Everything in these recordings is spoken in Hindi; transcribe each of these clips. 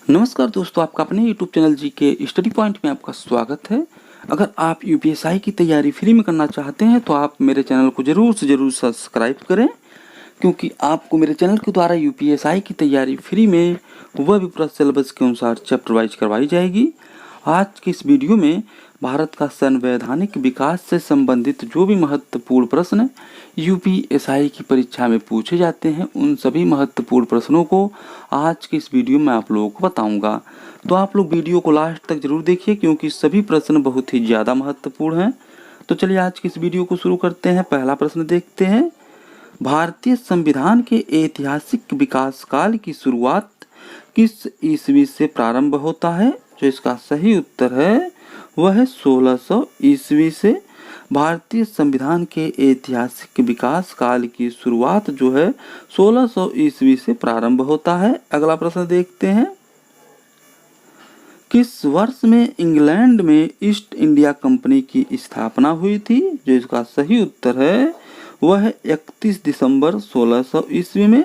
नमस्कार दोस्तों, आपका अपने YouTube चैनल जी के स्टडी पॉइंट में आपका स्वागत है। अगर आप यूपीएसआई की तैयारी फ्री में करना चाहते हैं तो आप मेरे चैनल को ज़रूर से ज़रूर सब्सक्राइब करें, क्योंकि आपको मेरे चैनल के द्वारा यूपीएसआई की तैयारी फ्री में वह भी पूरा सिलेबस के अनुसार चैप्टर वाइज करवाई जाएगी। आज की इस वीडियो में भारत का संवैधानिक विकास से संबंधित जो भी महत्वपूर्ण प्रश्न यूपीएसआई की परीक्षा में पूछे जाते हैं, उन सभी महत्वपूर्ण प्रश्नों को आज की इस वीडियो में आप लोगों को बताऊंगा। तो आप लोग वीडियो को लास्ट तक जरूर देखिए, क्योंकि सभी प्रश्न बहुत ही ज़्यादा महत्वपूर्ण हैं। तो चलिए आज की इस वीडियो को शुरू करते हैं। पहला प्रश्न देखते हैं। भारतीय संविधान के ऐतिहासिक विकास काल की शुरुआत किस ईस्वी से प्रारंभ होता है? जो इसका सही उत्तर है वह है 1600 ईस्वी से। भारतीय संविधान के ऐतिहासिक विकास काल की शुरुआत जो है 1600 ईस्वी से प्रारंभ होता है। अगला प्रश्न देखते हैं। किस वर्ष में इंग्लैंड में ईस्ट इंडिया कंपनी की स्थापना हुई थी? जो इसका सही उत्तर है वह है 31 दिसंबर 1600 ईस्वी में।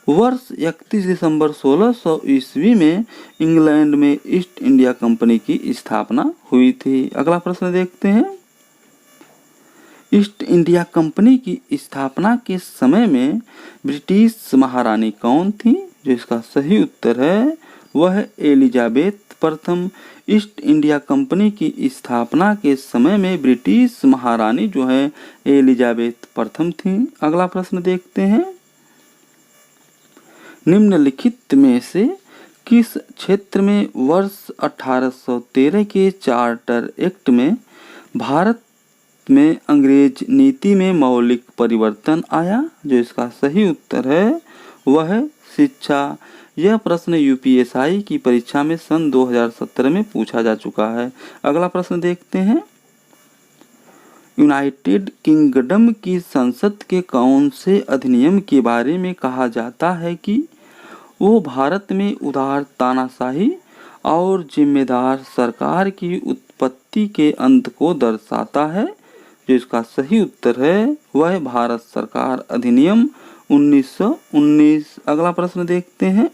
वर्ष 31 दिसंबर 1600 ईस्वी में इंग्लैंड में ईस्ट इंडिया कंपनी की स्थापना हुई थी। अगला प्रश्न देखते हैं। ईस्ट इंडिया कंपनी की स्थापना के समय में ब्रिटिश महारानी कौन थी? जो इसका सही उत्तर है वह है एलिजाबेथ प्रथम। ईस्ट इंडिया कंपनी की स्थापना के समय में ब्रिटिश महारानी जो है एलिजाबेथ प्रथम थी। अगला प्रश्न देखते हैं। निम्नलिखित में से किस क्षेत्र में वर्ष 1813 के चार्टर एक्ट में भारत में अंग्रेज नीति में मौलिक परिवर्तन आया? जो इसका सही उत्तर है वह है शिक्षा। यह प्रश्न यूपीएसआई की परीक्षा में सन 2017 में पूछा जा चुका है। अगला प्रश्न देखते हैं। यूनाइटेड किंगडम की संसद के कौन से अधिनियम के बारे में कहा जाता है कि वो भारत में उदार तानाशाही और जिम्मेदार सरकार की उत्पत्ति के अंत को दर्शाता है? जो इसका सही उत्तर है वह है भारत सरकार अधिनियम 1919। अगला प्रश्न देखते हैं।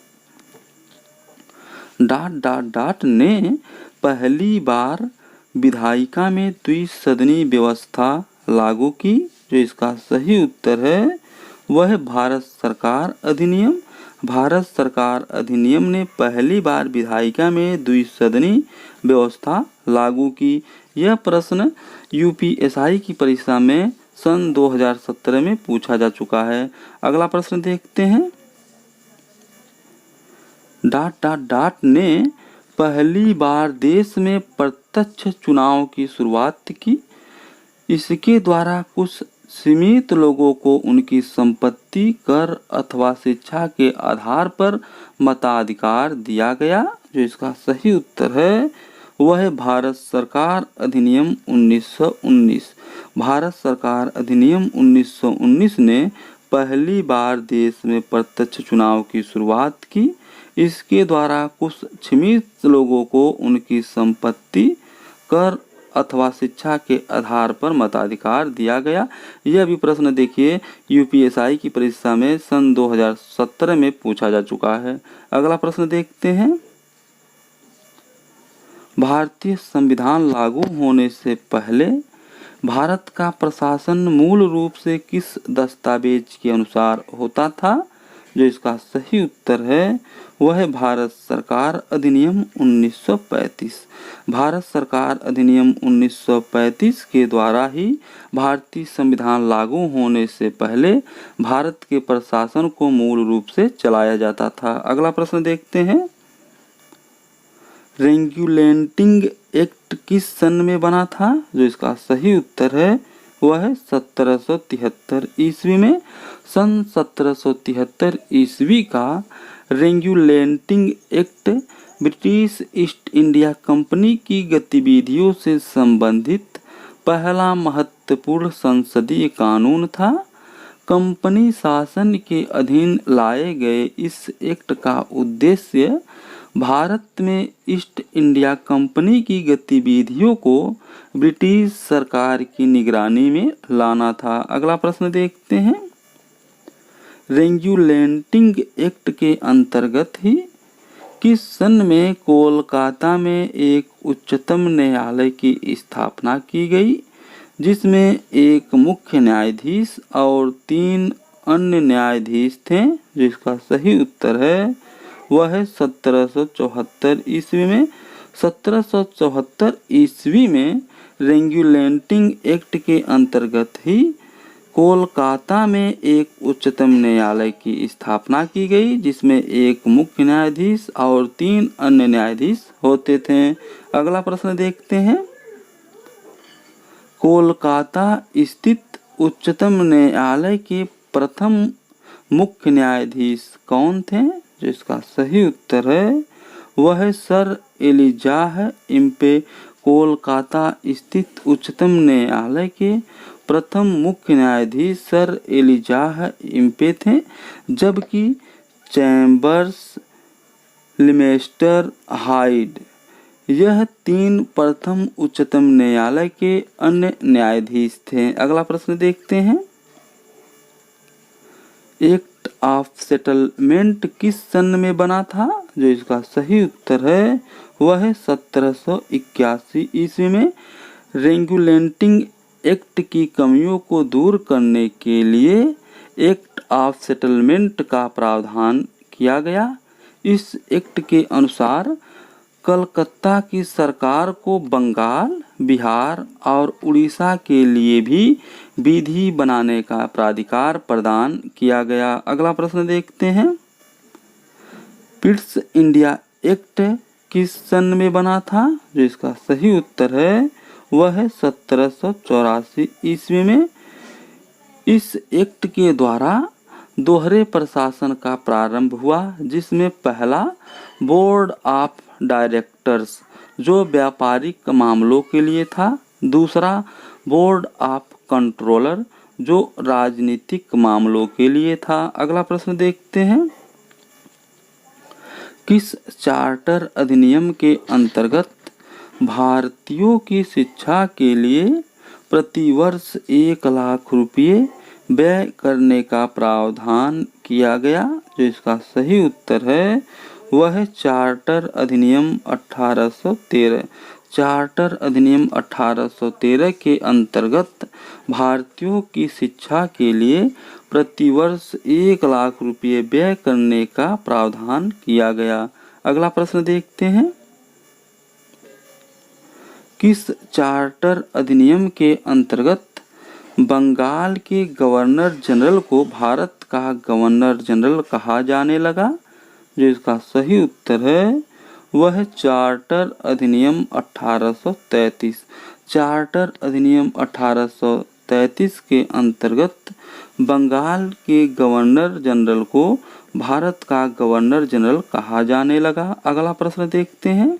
ने पहली बार विधायिका में द्विसदनी व्यवस्था लागू की? जो इसका सही उत्तर है वह है भारत सरकार अधिनियम। भारत सरकार अधिनियम ने पहली बार विधायिका में द्विसदनी व्यवस्था लागू की। यह प्रश्न यूपीएसआई की परीक्षा में सन 2017 में पूछा जा चुका है। अगला प्रश्न देखते हैं। ने पहली बार देश में प्रत्यक्ष चुनाव की शुरुआत की। इसके द्वारा कुछ सीमित लोगों को उनकी संपत्ति, कर अथवा शिक्षा के आधार पर मताधिकार दिया गया। जो इसका सही उत्तर है वह है भारत सरकार अधिनियम 1919। भारत सरकार अधिनियम 1919 ने पहली बार देश में प्रत्यक्ष चुनाव की शुरुआत की। इसके द्वारा कुछ सीमित लोगों को उनकी संपत्ति, कर अथवा शिक्षा के आधार पर मताधिकार दिया गया। यह भी प्रश्न देखिए यूपीएसआई की परीक्षा में सन 2017 में पूछा जा चुका है। अगला प्रश्न देखते हैं। भारतीय संविधान लागू होने से पहले भारत का प्रशासन मूल रूप से किस दस्तावेज के अनुसार होता था? जो इसका सही उत्तर है वह है भारत सरकार अधिनियम 1935। भारत सरकार अधिनियम 1935 के द्वारा ही भारतीय संविधान लागू होने से पहले भारत के प्रशासन को मूल रूप से चलाया जाता था। अगला प्रश्न देखते हैं। रेगुलेटिंग एक्ट किस सन में बना था? जो इसका सही उत्तर है वह है 1773 ईस्वी में। सन 1773 ईस्वी का regulating act British east India company की गतिविधियों से संबंधित पहला महत्वपूर्ण संसदीय कानून था। कंपनी शासन के अधीन लाए गए इस एक्ट का उद्देश्य भारत में ईस्ट इंडिया कंपनी की गतिविधियों को ब्रिटिश सरकार की निगरानी में लाना था। अगला प्रश्न देखते हैं। रेगुलेटिंग एक्ट के अंतर्गत ही किस सन में कोलकाता में एक उच्चतम न्यायालय की स्थापना की गई, जिसमें एक मुख्य न्यायाधीश और 3 अन्य न्यायाधीश थे? जिसका सही उत्तर है वह है 1774 ईस्वी में। 1774 ईस्वी में रेगुलेटिंग एक्ट के अंतर्गत ही कोलकाता में एक उच्चतम न्यायालय की स्थापना की गई, जिसमें एक मुख्य न्यायाधीश और 3 अन्य न्यायाधीश होते थे। अगला प्रश्न देखते हैं। कोलकाता स्थित उच्चतम न्यायालय के प्रथम मुख्य न्यायाधीश कौन थे? जिसका सही उत्तर है वह है सर एलिजाह इम्पे। कोलकाता स्थित उच्चतम न्यायालय के प्रथम मुख्य न्यायाधीश सर एलिजाह इम्पे थे, जबकि चैम्बर्स, लिमेस्टर, हाइड यह 3 प्रथम उच्चतम न्यायालय के अन्य न्यायाधीश थे। अगला प्रश्न देखते हैं। एक्ट ऑफ सेटलमेंट किस सन में बना था? जो इसका सही उत्तर है वह है 1781 ईस्वी में। रेगुलेटिंग एक्ट की कमियों को दूर करने के लिए एक्ट ऑफ सेटलमेंट का प्रावधान किया गया। इस एक्ट के अनुसार कलकत्ता की सरकार को बंगाल, बिहार और उड़ीसा के लिए भी विधि बनाने का प्राधिकार प्रदान किया गया। अगला प्रश्न देखते हैं। पिट्स इंडिया एक्ट किस सन में बना था? जो इसका सही उत्तर है वह है 1784 ईस्वी में। इस एक्ट के द्वारा दोहरे प्रशासन का प्रारंभ हुआ, जिसमें पहला बोर्ड ऑफ डायरेक्टर्स जो व्यापारिक मामलों के लिए था, दूसरा बोर्ड ऑफ कंट्रोलर जो राजनीतिक मामलों के लिए था। अगला प्रश्न देखते हैं। किस चार्टर अधिनियम के अंतर्गत भारतीयों की शिक्षा के लिए प्रतिवर्ष 1 लाख रुपये व्यय करने का प्रावधान किया गया? जो इसका सही उत्तर है वह है चार्टर अधिनियम 1813। चार्टर अधिनियम 1813 के अंतर्गत भारतीयों की शिक्षा के लिए प्रतिवर्ष 1 लाख रुपये व्यय करने का प्रावधान किया गया। अगला प्रश्न देखते हैं। किस चार्टर अधिनियम के अंतर्गत बंगाल के गवर्नर जनरल को भारत का गवर्नर जनरल कहा जाने लगा? जो इसका सही उत्तर है वह है चार्टर अधिनियम 1833। चार्टर अधिनियम 1833 के अंतर्गत बंगाल के गवर्नर जनरल को भारत का गवर्नर जनरल कहा जाने लगा। अगला प्रश्न देखते हैं।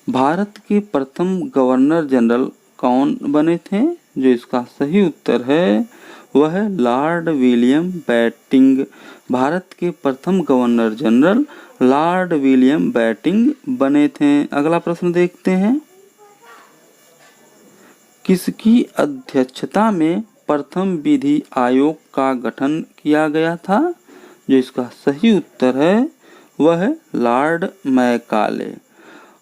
भारत के प्रथम गवर्नर जनरल कौन बने थे? जो इसका सही उत्तर है वह है लॉर्ड विलियम बेटिंग। भारत के प्रथम governor general lord William Bentinck बने थे। अगला प्रश्न देखते हैं। किसकी अध्यक्षता में प्रथम विधि आयोग का गठन किया गया था? जो इसका सही उत्तर है वह है लॉर्ड मैकाले।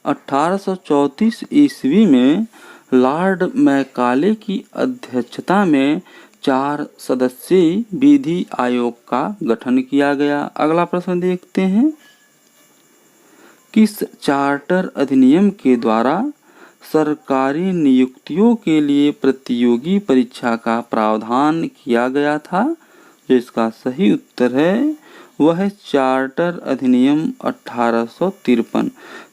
1834 ईस्वी में लॉर्ड मैकाले की अध्यक्षता में 4 सदस्यीय विधि आयोग का गठन किया गया। अगला प्रश्न देखते हैं। किस चार्टर अधिनियम के द्वारा सरकारी नियुक्तियों के लिए प्रतियोगी परीक्षा का प्रावधान किया गया था? जो इसका सही उत्तर है वह है चार्टर अधिनियम 1853।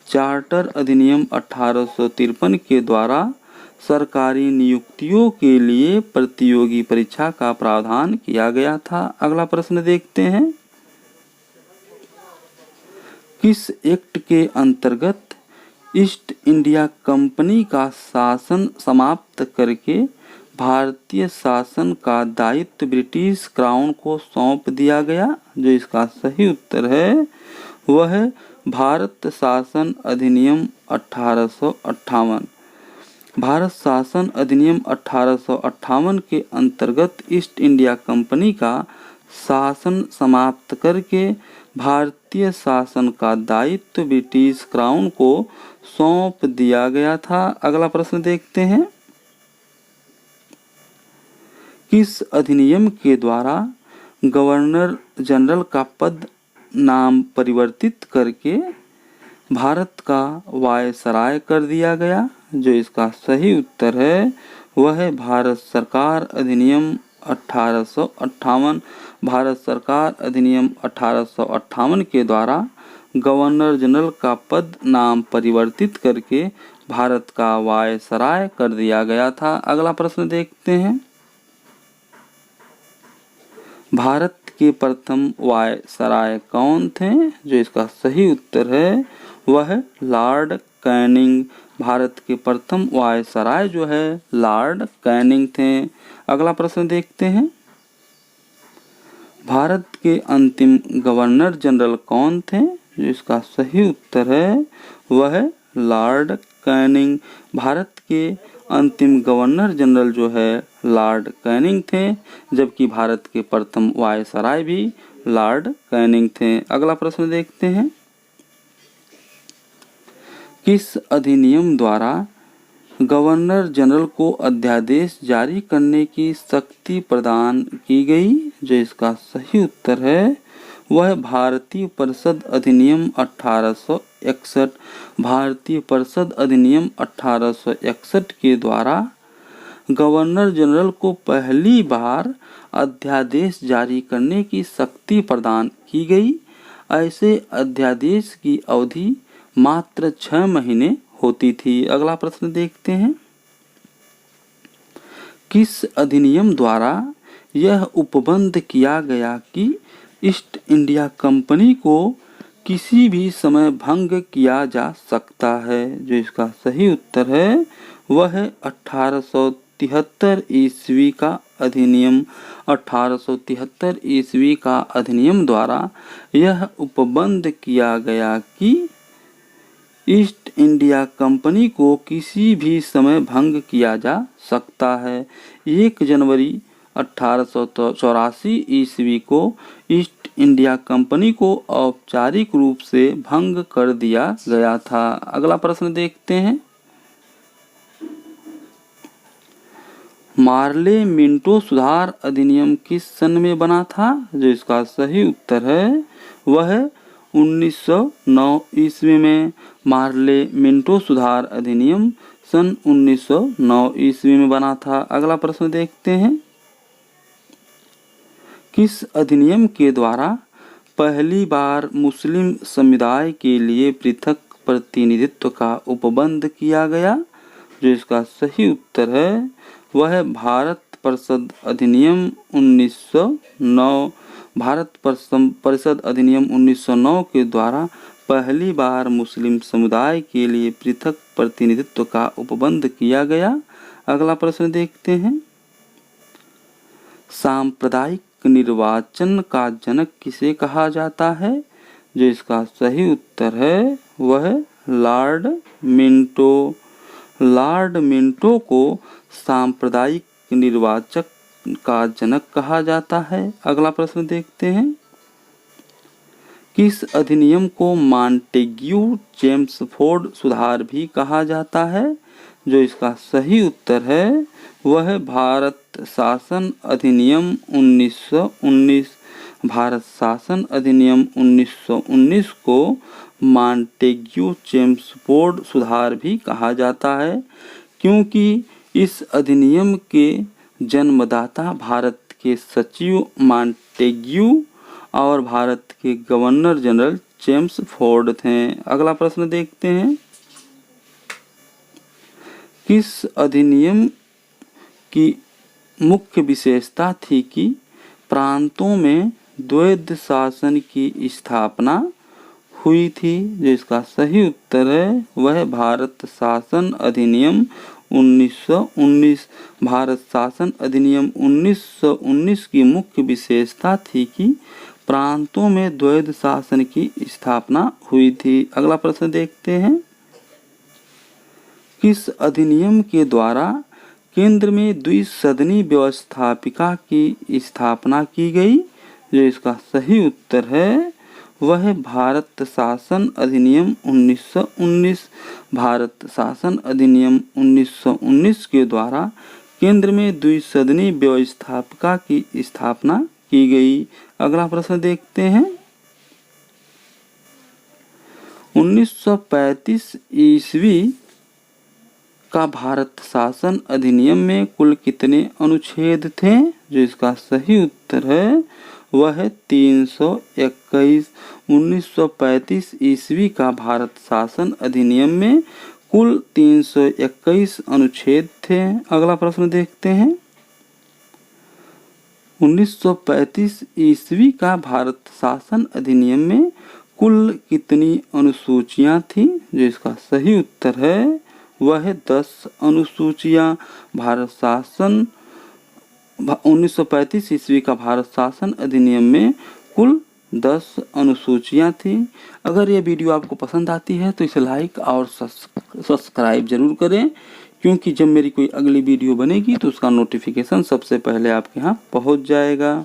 चार्टर अधिनियम 1853 के द्वारा सरकारी नियुक्तियों के लिए प्रतियोगी परीक्षा का प्रावधान किया गया था। अगला प्रश्न देखते हैं। किस एक्ट के अंतर्गत ईस्ट इंडिया कंपनी का शासन समाप्त करके भारतीय शासन का दायित्व ब्रिटिश क्राउन को सौंप दिया गया? जो इसका सही उत्तर है वह है भारत शासन अधिनियम 1858। भारत शासन अधिनियम 1858 के अंतर्गत ईस्ट इंडिया कंपनी का शासन समाप्त करके भारतीय शासन का दायित्व ब्रिटिश क्राउन को सौंप दिया गया था। अगला प्रश्न देखते हैं, किस अधिनियम के द्वारा गवर्नर जनरल का पद नाम परिवर्तित करके भारत का वायसराय कर दिया गया? जो इसका सही उत्तर है वह है भारत सरकार अधिनियम 1858। भारत सरकार अधिनियम 1858 के द्वारा गवर्नर जनरल का पद नाम परिवर्तित करके भारत का वायसराय कर दिया गया था। अगला प्रश्न देखते हैं, भारत के प्रथम वायसराय कौन थे? जो इसका सही उत्तर है वह है लॉर्ड कैनिंग। भारत के प्रथम वायसराय जो है लॉर्ड कैनिंग थे। अगला प्रश्न देखते हैं, भारत के अंतिम गवर्नर जनरल कौन थे? जो इसका सही उत्तर है वह है लॉर्ड कैनिंग। भारत के अंतिम गवर्नर जनरल जो है लॉर्ड कैनिंग थे, जबकि भारत के प्रथम वायसराय भी लॉर्ड कैनिंग थे। अगला प्रश्न देखते हैं, किस अधिनियम द्वारा गवर्नर जनरल को अध्यादेश जारी करने की शक्ति प्रदान की गई? जो इसका सही उत्तर है वह भारतीय परिषद अधिनियम 1861। भारतीय परिषद अधिनियम 1861 के द्वारा गवर्नर जनरल को पहली बार अध्यादेश जारी करने की शक्ति प्रदान की गई। ऐसे अध्यादेश की अवधि मात्र 6 महीने होती थी। अगला प्रश्न देखते हैं, किस अधिनियम द्वारा यह उपबंध किया गया कि ईस्ट इंडिया कंपनी को किसी भी समय भंग किया जा सकता है? जो इसका सही उत्तर है वह है 1873 ईस्वी का अधिनियम। 1873 ईस्वी का अधिनियम द्वारा यह उपबंध किया गया कि ईस्ट इंडिया कंपनी को किसी भी समय भंग किया जा सकता है। 1 जनवरी 1884 ईस्वी को ईस्ट इंडिया कंपनी को औपचारिक रूप से भंग कर दिया गया था। अगला प्रश्न देखते हैं, मार्ले मिंटो सुधार अधिनियम किस सन में बना था? जो इसका सही उत्तर है वह है 1909 ईस्वी में। मार्ले मिंटो सुधार अधिनियम सन 1909 ईस्वी में बना था। अगला प्रश्न देखते हैं, किस अधिनियम के द्वारा पहली बार मुस्लिम समुदाय के लिए पृथक प्रतिनिधित्व का उपबंध किया गया? जो इसका सही उत्तर है वह है भारत परिषद अधिनियम 1909। भारत परिषद अधिनियम 1909 के द्वारा पहली बार मुस्लिम समुदाय के लिए पृथक प्रतिनिधित्व का उपबंध किया गया। अगला प्रश्न देखते हैं, सांप्रदायिक निर्वाचन का जनक किसे कहा जाता है? जो इसका सही उत्तर है वह लॉर्ड मिंटो। लॉर्ड मिंटो को सांप्रदायिक निर्वाचक का जनक कहा जाता है। अगला प्रश्न देखते हैं, किस अधिनियम को मॉन्टेग्यू चेम्सफोर्ड सुधार भी कहा जाता है? जो इसका सही उत्तर है वह है भारत शासन अधिनियम 1919। भारत शासन अधिनियम 1919 को मॉन्टेग्यू चेम्सफोर्ड सुधार भी कहा जाता है, क्योंकि इस अधिनियम के जन्मदाता भारत के सचिव मॉन्टेग्यू और भारत के गवर्नर जनरल चेम्सफोर्ड थे। अगला प्रश्न देखते हैं, किस अधिनियम की मुख्य विशेषता थी कि प्रांतों में द्वैध शासन की स्थापना हुई थी? जो इसका सही उत्तर है वह भारत शासन अधिनियम 1919। भारत शासन अधिनियम 1919 की मुख्य विशेषता थी कि प्रांतों में द्वैध शासन की स्थापना हुई थी। अगला प्रश्न देखते हैं, किस अधिनियम के द्वारा केंद्र में द्विसदनी व्यवस्थापिका की स्थापना की गई? जो इसका सही उत्तर है वह है भारत शासन अधिनियम 1919। भारत शासन अधिनियम 1919 के द्वारा केंद्र में द्विसदनीय व्यवस्थापिका की स्थापना की गई। अगला प्रश्न देखते हैं। 1935 ईस्वी का भारत शासन अधिनियम में कुल कितने अनुच्छेद थे? जो इसका सही उत्तर है वह है 321। 1935 ईस्वी का भारत शासन अधिनियम में कुल 321 अनुच्छेद थे। अगला प्रश्न देखते हैं। 1935 ईस्वी का भारत शासन अधिनियम में कुल कितनी अनुसूचियां थी? जो इसका सही उत्तर है वह है 10 अनुसूचियां। भारत शासन 1935 ईस्वी का भारत शासन अधिनियम में कुल 10 अनुसूचियां थी। अगर ये वीडियो आपको पसंद आती है तो इसे लाइक और सब्सक्राइब जरूर करें, क्योंकि जब मेरी कोई अगली वीडियो बनेगी तो उसका नोटिफिकेशन सबसे पहले आपके यहाँ पहुँच जाएगा।